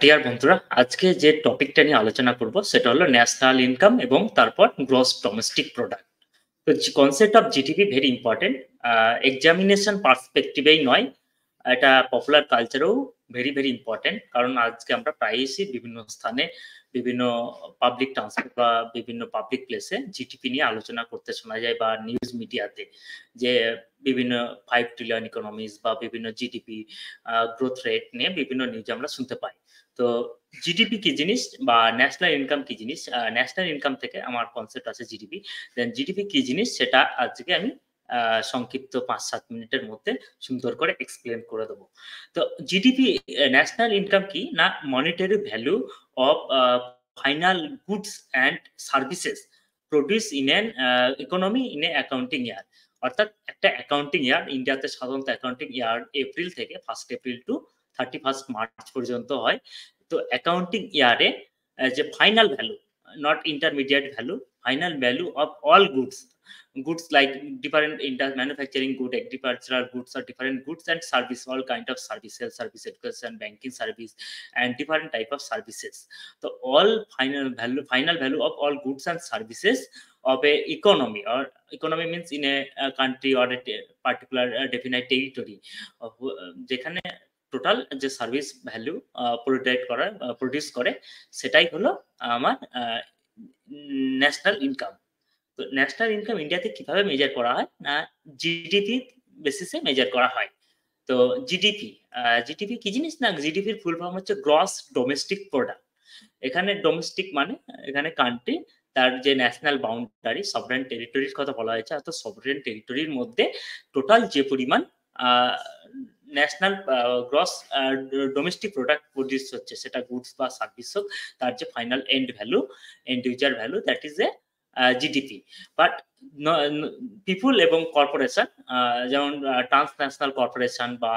Deer বন্ধুরা, আজকে যে টপিকটা নিয়ে আলোচনা করব সেটা হলো ন্যাশনাল ইনকাম এবং তারপর গ্রস ডোমেস্টিক প্রোডাক্ট। তো concept of GDP very important. Examination পার্সপেক্টিভেই নয়, এটা পপুলার কালচারেও ভেরি ভেরি ইম্পর্টেন্ট। কারণ আজকে আমরা প্রায়শই বিভিন্ন স্থানে, বিভিন্ন পাবলিক ট্রান্সপোর্ট বা বিভিন্ন পাবলিক প্লেসে জিডিপি নিয়ে আলোচনা করতে শোনা যায়, বা নিউজ মিডিয়াতে যে বিভিন্ন 5 ট্রিলিয়ন ইকোনমিজ বা বিভিন্ন জিডিপি গ্রোথ রেট নিয়ে বিভিন্ন নিউজ আমরা শুনতে পাই। তো জিডিপি কি জিনিস বা ন্যাশনাল ইনকাম কি জিনিস, ন্যাশনাল ইনকাম থেকে আমার কনসেপ্ট আছে জিডিপি। দেন জিডিপি কি জিনিস সেটা আজকে আমি সংক্ষিপ্ত 5-7 মিনিটের মধ্যে সুন্দর করে এক্সপ্লেন করে দেবো। তো জিডিপি, ন্যাশনাল ইনকাম কি না, monetary value of final goods and services produce in an economy in a accounting year. অর্থাৎ একটা অ্যাকাউন্টিং ইয়ার, ইন্ডিয়াতে সাধারণত অ্যাকাউন্টিং ইয়ার এপ্রিল থেকে 1 এপ্রিল টু 31 মার্চ পর্যন্ত হয়। তো অ্যাকাউন্টিং ইয়ারে যে final value, not intermediate value, final value of all goods like different manufacturing good, agricultural goods, or different goods and service, all kind of service, sales service, education, banking service, and different type of services. So all final value of all goods and services of a economy, or economy means in a country or a particular definite territory, যেখানে total যে service value produce করে সেটাই হলো আমার national income. তো national income ইন্ডিয়াতে কিভাবে measure করা হয় না, জিডিপি বেসিসে মেজার করা হয়। তো জিডিপি, জিডিপি কি জিনিস না, জিডিপির ফুল ফর্ম হচ্ছে গ্রস ডোমেস্টিক প্রোডাক্ট। এখানে ডোমেস্টিক মানে এখানে কান্ট্রি তার যে ন্যাশনাল বাউন্ডারি, সভরেন টেরিটরির কথা বলা হয়েছে, অর্থাৎ সভরেন টেরিটরির মধ্যে টোটাল যে পরিমাণ national gross domestic product produce হচ্ছে, সেটা গুডস বা সার্ভিস হোক, তার যে final end value, end user value, that is a GDP. But people এবং কর্পোরেশন, যেমন ট্রান্সন্যাশনাল কর্পোরেশন বা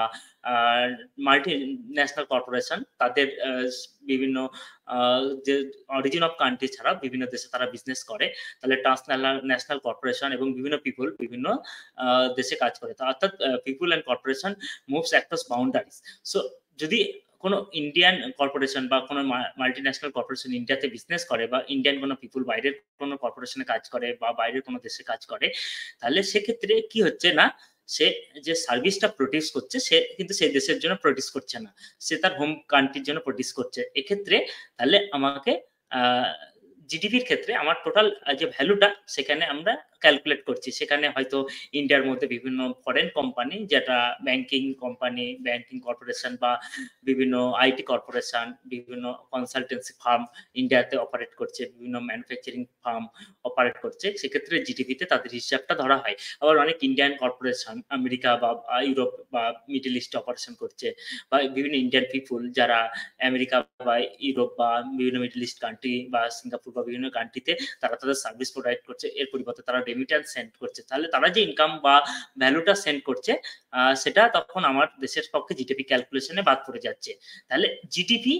মাল্টি ন্যাশনাল কর্পোরেশন, তাদের বিভিন্ন যে অরিজিন অফ কান্ট্রি ছাড়া বিভিন্ন দেশে তারা বিজনেস করে, তাহলে ট্রান্সন্যাশনাল কর্পোরেশন এবং বিভিন্ন পিপুল বিভিন্ন দেশে কাজ করে। অর্থাৎ পিপুল and corporation moves across boundaries. So যদি কোনো ইন্ডিয়ান কর্পোরেশন বা কোনো মাল্টিন্যাশনাল কর্পোরেশন ইন্ডিয়াতে বিজনেস করে, বা ইন্ডিয়ান কোনো পিপুল বাইরের কোনো কর্পোরেশনে কাজ করে বা বাইরের কোনো দেশে কাজ করে, তাহলে সেক্ষেত্রে কি হচ্ছে না, সে যে সার্ভিসটা প্রডিউস করছে সে কিন্তু সেই দেশের জন্য প্রডিউস করছে না, সে তার হোম কান্ট্রির জন্য প্রডিউস করছে। এক্ষেত্রে তাহলে আমাকে জিডিপির ক্ষেত্রে আমার টোটাল যে ভ্যালুটা সেখানে আমরা ক্যালকুলেট করছি, সেখানে হয়তো ইন্ডিয়ার মধ্যে বিভিন্ন ফরেন কোম্পানি, যেটা ব্যাংকিং কোম্পানি, ব্যাংকিং কর্পোরেশন বা বিভিন্ন আইটি কর্পোরেশন, বিভিন্ন কনসালটেন্সি ফার্ম ইন্ডিয়াতে অপারেট করছে, বিভিন্ন ম্যানুফ্যাকচারিং ফার্ম অপারেট করছে, সেক্ষেত্রে জিডিপিতে তাদের হিসাবটা ধরা হয়। আবার অনেক ইন্ডিয়ান কর্পোরেশন আমেরিকা বা ইউরোপ বা মিডল ইস্টে অপারেশন করছে, বা বিভিন্ন ইন্ডিয়ান পিপুল যারা আমেরিকা বা ইউরোপ বা বিভিন্ন মিডল ইস্ট কান্ট্রি বা সিঙ্গাপুর বা বিভিন্ন কান্ট্রিতে তারা তাদের সার্ভিস প্রোভাইড করছে, এর পরিবর্তে তারা রেমিটেন্স সেন্ড করছে, তাহলে তারা যে ইনকাম বা ভ্যালুটা সেন্ড করছে সেটা তখন আমার দেশের পক্ষে জিডিপি ক্যালকুলেশনে বাদ পড়ে যাচ্ছে। তাহলে জিডিপি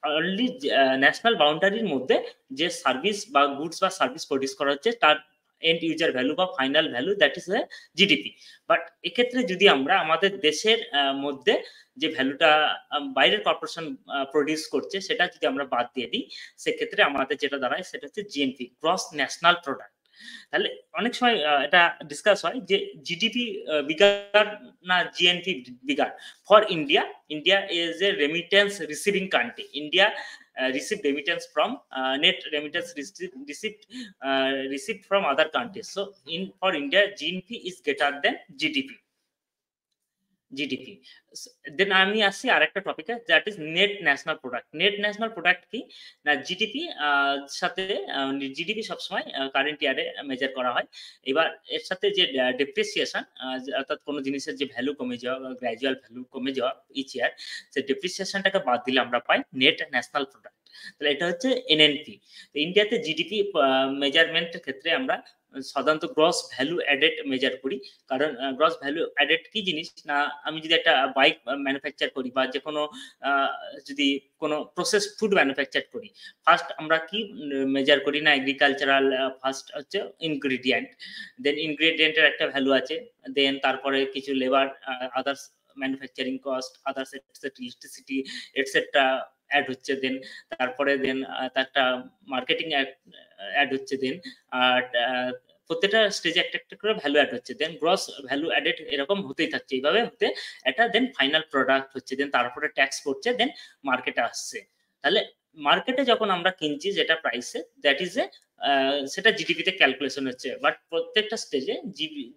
অনলি ন্যাশনাল বাউন্ডারির মধ্যে যে সার্ভিস বা গুডস বা সার্ভিস প্রডিউস করা হচ্ছে তার এন্ড ইউজার ভ্যালু বা final value, that is a GDP. But এক্ষেত্রে যদি আমরা আমাদের দেশের মধ্যে যে ভ্যালুটা বাইরের কর্পোরেশন প্রডিউস করছে সেটা যদি আমরা বাদ দিয়ে দিই, সেক্ষেত্রে আমাদের যেটা দাঁড়ায় সেটা হচ্ছে জিএনপি, গ্রস ন্যাশনাল প্রোডাক্ট। তাহলে অনেক সময় এটা ডিসকাস হয় যে জিডিপি বিগার না GNP bigger. For India, India is a remittance receiving country. India received remittance from net remittance received from other countries. So for India, GNP is greater than GDP. GDP. Then আমি আসছি আরেকটা টপিকে, that is net national product. Net national product কি না, GDP সাথে GDP সবসময় current ইয়ারে measure করা হয়। এবার এর সাথে যে ডেপ্রিসিয়েশন, অর্থাৎ কোনো জিনিসের যে ভ্যালু কমে যাওয়া, গ্র্যাজুয়াল ভ্যালু কমে যাওয়া ইচ ইয়ার, সেই ডেপ্রিসিয়েশনটাকে বাদ দিলে আমরা পাই নেট ন্যাশনাল প্রোডাক্ট। তাহলে এটা হচ্ছে এনএনপি। ইন্ডিয়াতে জিডিপি মেজারমেন্টের ক্ষেত্রে আমরা সাধারণত গ্রস ভ্যালু অ্যাডেড মেজার করি। কারণ গ্রস ভ্যালু অ্যাডেড কি জিনিস না, আমি যদি একটা বাইক ম্যানুফ্যাকচার করি বা যে কোনো যদি কোনো প্রসেস ফুড ম্যানুফ্যাকচার করি, ফার্স্ট আমরা কি মেজার করি না, এগ্রিকালচারাল ফার্স্ট হচ্ছে ইনগ্রেডিয়েন্ট, দেন ইনগ্রেডিয়েন্টের একটা ভ্যালু আছে, দেন তারপরে কিছু labour others manufacturing cost, others electricity etcetera add হচ্ছে, দেন তারপরে দেন একটা মার্কেটিং অ্যাড হচ্ছে, দেন প্রত্যেকটা স্টেজে একটা একটা করে ভ্যালু অ্যাড হচ্ছে, দেন গ্রস ভ্যালু অ্যাডেড এরকম হতেই থাকছে, এইভাবে হতে একটা দেন ফাইনাল প্রোডাক্ট হচ্ছে, দেন তারপরে ট্যাক্স পড়ছে, দেন মার্কেটে আসছে। তাহলে মার্কেটে যখন আমরা কিনছি যেটা প্রাইসে, দ্যাট ইজ এ সেটা জিডিপিতে ক্যালকুলেশন হচ্ছে, বাট প্রত্যেকটা স্টেজে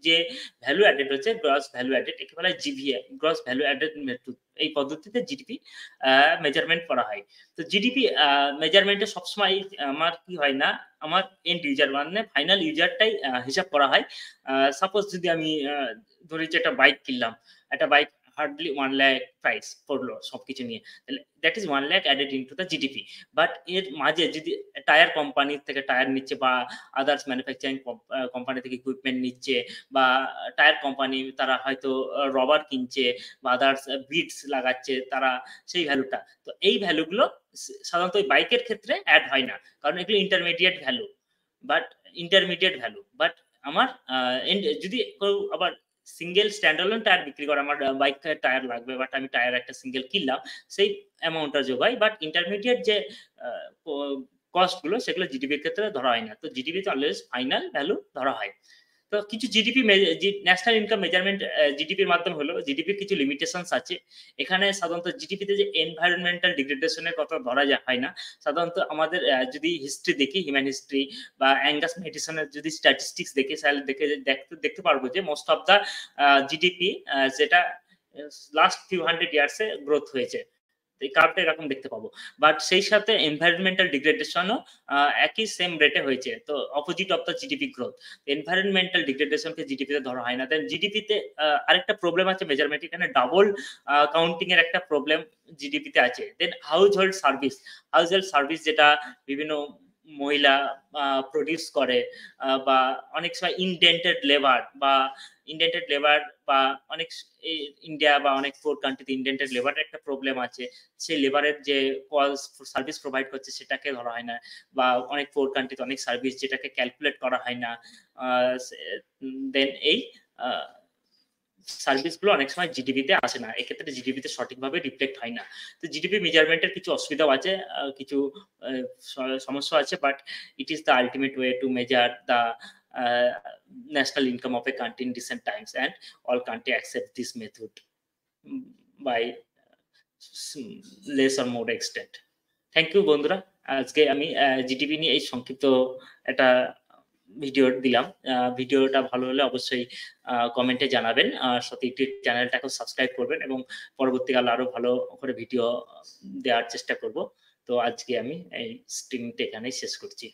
যে ভ্যালু অ্যাডেড হচ্ছে, গ্রস ভ্যালু অ্যাডেড, একে বলা হয় জিভিএ, গ্রস ভ্যালু অ্যাডেড মেথড। এই পদ্ধতিতে জিডিপি মেজারমেন্ট করা হয়। তো জিডিপি মেজারমেন্টে সবসময় আমার কি হয় না, আমার এন্ড ইউজার মানে ফাইনাল ইউজারটাই হিসাব করা হয়। সাপোজ যদি আমি ধরি যে একটা বাইক কিনলাম, একটা বাইক হার্ডলি 1 লাখ প্রাইস পড়লো সবকিছু নিয়ে, তাহলে that is 1 lakh added into the GDP. But এর মাঝে যদি টায়ার কোম্পানি থেকে টায়ার নিচ্ছে, বা আদার্স ম্যানুফ্যাকচারিং কোম্পানি থেকে ইকুইপমেন্ট নিচ্ছে, বা টায়ার কোম্পানি তারা হয়তো রবার কিনছে, বা আদার্স বিটস লাগাচ্ছে, তারা সেই ভ্যালুটা, তো এই ভ্যালুগুলো সাধারণত ওই বাইকের ক্ষেত্রে অ্যাড হয় না, কারণ এগুলো ইন্টারমিডিয়েট ভ্যালু। বাট আমার যদি কেউ আবার সিঙ্গেল স্ট্যান্ডালোন টায়ার বিক্রি করে, আমার বাইক টায়ার লাগবে, বাট আমি টায়ার একটা সিঙ্গেল কিনলাম, সেই অ্যামাউন্টটা যোগ হয়, বাট ইন্টারমিডিয়েট যে কস্ট গুলো সেগুলো জিডিপির ক্ষেত্রে ধরা হয় না। তো জিডিপিতে অলওয়েজ ফাইনাল ভ্যালু ধরা হয়। তো কিছু জিডিপি ন্যাশনাল ইনকাম মেজারমেন্ট জিডিপির মাধ্যমে হলো, জিডিপির কিছু লিমিটেশনস আছে। এখানে সাধারণত জিডিপিতে যে এনভায়রনমেন্টাল ডিগ্রেডেশনের কথা ধরা হয় না। সাধারণত আমাদের যদি হিস্ট্রি দেখি, হিউম্যান হিস্ট্রি বা অ্যাঙ্গাস মেডিসনের যদি স্ট্যাটিস্টিক্স দেখি, তাহলে দেখতে পারবো যে মোস্ট অফ দা জিডিপি যেটা লাস্ট ফিউ হান্ড্রেড ইয়ার্সে গ্রোথ হয়েছে, এই কার্ভটা এরকম দেখতে পাবো। বাট সেই সাথে এনভায়রনমেন্টাল ডিগ্রেডেশনও একই সেম রেটে হয়েছে, তো opposite of the GDP growth. Environmental ডিগ্রেডেশনকে জিডিপিতে ধরা হয় না। দেন জিডিপিতে আরেকটা প্রবলেম আছে মেজারমেন্ট, এখানে ডাবল কাউন্টিং এর একটা প্রবলেম জিডিপিতে আছে। দেন হাউস হোল্ড সার্ভিস যেটা বিভিন্ন মহিলা প্রডিউস করে, বা অনেক সময় ইনডেন্টেড লেবার বা অনেক ইন্ডিয়া বা অনেক পোর কান্ট্রিতে ইনডেন্টেড লেবারের একটা প্রবলেম আছে, সেই লেবারের যে সার্ভিস প্রোভাইড করছে সেটাকে ধরা হয় না, বা অনেক পোর কান্ট্রিতে অনেক সার্ভিস যেটাকে ক্যালকুলেট করা হয় না। দেন এই সার্ভিসগুলো অনেক সময় জিডিপিতে আসে না, এক্ষেত্রে জিডিপিতে সঠিকভাবে রিফ্লেক্ট হয় না। তো জিডিপি মেজারমেন্টের কিছু অসুবিধাও আছে, কিছু সমস্যা আছে, but it is the ultimate way to measure the national income of a country in recent times, and all country accept this method by less or more extent. Thank you বন্ধুরা, আজকে আমি GDP নিয়ে এই সংক্ষিপ্ত একটা video দিলাম। ভিডিওটা ভালো হলে অবশ্যই কমেন্টে জানাবেন, সাথে ইউটিউব চ্যানেলটাকে সাবস্ক্রাইব করবেন, এবং পরবর্তীকালে আরো ভালো করে ভিডিও দেওয়ার চেষ্টা করব। তো আজকে আমি এই স্ট্রিমটা এখানেই শেষ করছি।